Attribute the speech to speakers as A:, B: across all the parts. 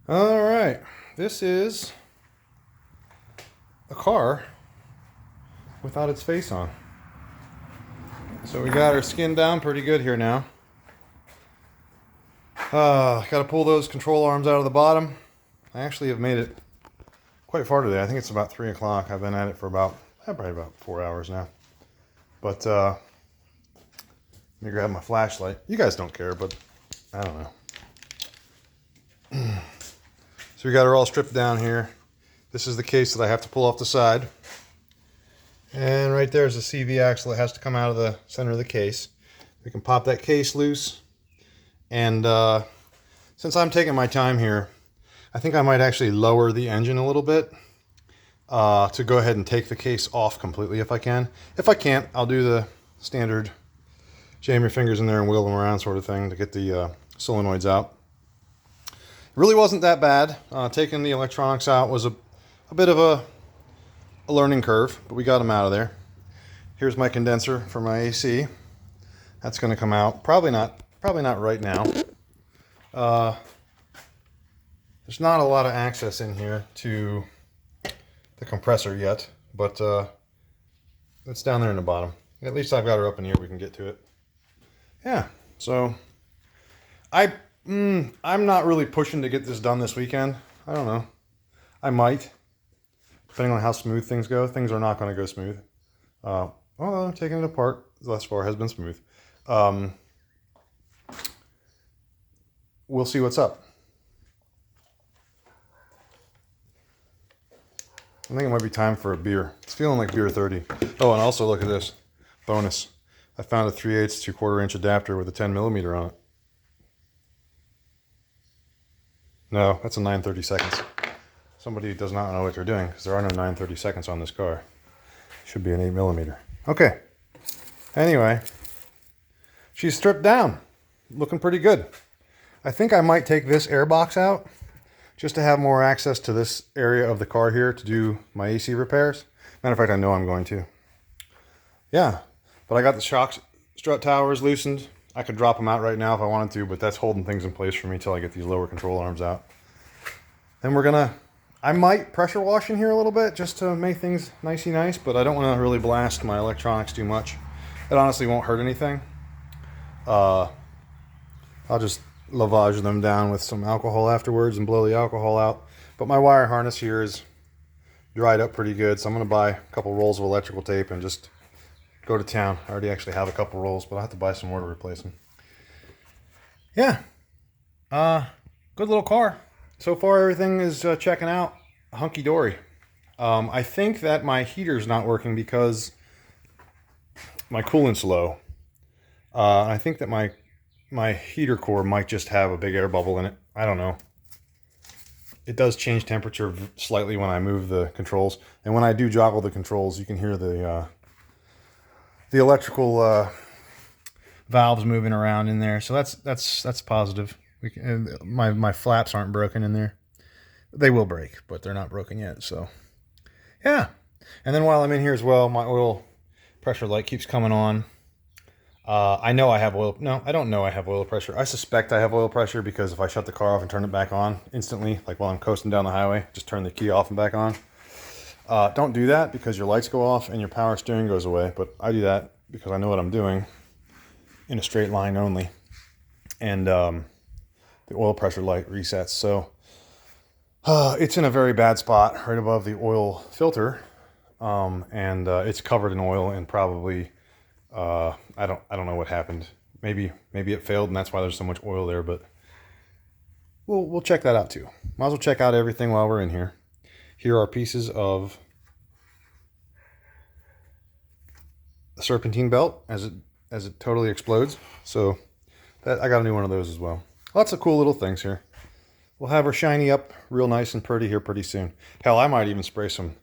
A: All right, this is a car without its face on. So we got our skin down pretty good here now. Got to pull those control arms out of the bottom. I actually have made it quite far today. I think it's about 3 o'clock. I've been at it for probably about 4 hours now. But let me grab my flashlight. You guys don't care, but I don't know. So we got her all stripped down here. This is the case that I have to pull off the side. And right there's the CV axle that has to come out of the center of the case. We can pop that case loose. And since I'm taking my time here, I think I might actually lower the engine a little bit to go ahead and take the case off completely if I can. If I can't, I'll do the standard jam your fingers in there and wheel them around sort of thing to get the solenoids out. It really wasn't that bad. Taking the electronics out was a bit of a learning curve, but we got them out of there. Here's my condenser for my AC. That's going to come out. Probably not right now. There's not a lot of access in here to the compressor yet, but it's down there in the bottom. At least I've got her up in here. We can get to it. Yeah. So I'm not really pushing to get this done this weekend. I don't know. I might, depending on how smooth things go. Things are not going to go smooth. Although taking it apart thus far has been smooth. We'll see what's up. I think it might be time for a beer. It's feeling like beer 30. Oh, and also look at this. Bonus. I found a 3/8 2/4 inch adapter with a 10mm on it. No, that's a 9/32. Somebody does not know what they're doing because there are no 9/32 on this car. Should be an 8mm. Okay. Anyway, she's stripped down. Looking pretty good. I think I might take this air box out just to have more access to this area of the car here to do my AC repairs. Matter of fact, I know I'm going to. Yeah, but I got the shock strut towers loosened. I could drop them out right now if I wanted to, but that's holding things in place for me till I get these lower control arms out. Then I might pressure wash in here a little bit just to make things nicey nice, but I don't want to really blast my electronics too much. It honestly won't hurt anything. I'll just lavage them down with some alcohol afterwards and blow the alcohol out. But my wire harness here is dried up pretty good, so I'm going to buy a couple rolls of electrical tape and just go to town. I already actually have a couple rolls, but I have to buy some more to replace them. Yeah. Good little car. So far everything is checking out hunky-dory. I think that my heater's not working because my coolant's low. I think that my heater core might just have a big air bubble in it. I don't know. It does change temperature slightly when I move the controls. And when I do joggle the controls, you can hear the electrical valves moving around in there. So that's positive. My flaps aren't broken in there. They will break, but they're not broken yet. So yeah. And then while I'm in here as well, my oil pressure light keeps coming on. I know I have oil. No, I don't know I have oil pressure. I suspect I have oil pressure because if I shut the car off and turn it back on instantly, like while I'm coasting down the highway, just turn the key off and back on. Don't do that because your lights go off and your power steering goes away. But I do that because I know what I'm doing in a straight line only. And the oil pressure light resets. So it's in a very bad spot right above the oil filter. And it's covered in oil and probably... I don't know what happened. Maybe it failed and that's why there's so much oil there, but we'll check that out too. Might as well check out everything while we're in here. Here are pieces of the serpentine belt as it totally explodes. So I got a new one of those as well. Lots of cool little things here. We'll have her shiny up real nice and pretty here pretty soon. Hell, I might even spray some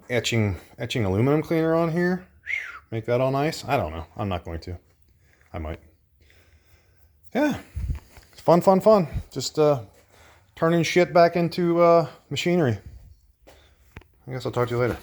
A: etching aluminum cleaner on here. Make that all nice. I don't know. I'm not going to. I might. Yeah. It's fun. Just turning shit back into machinery. I guess I'll talk to you later.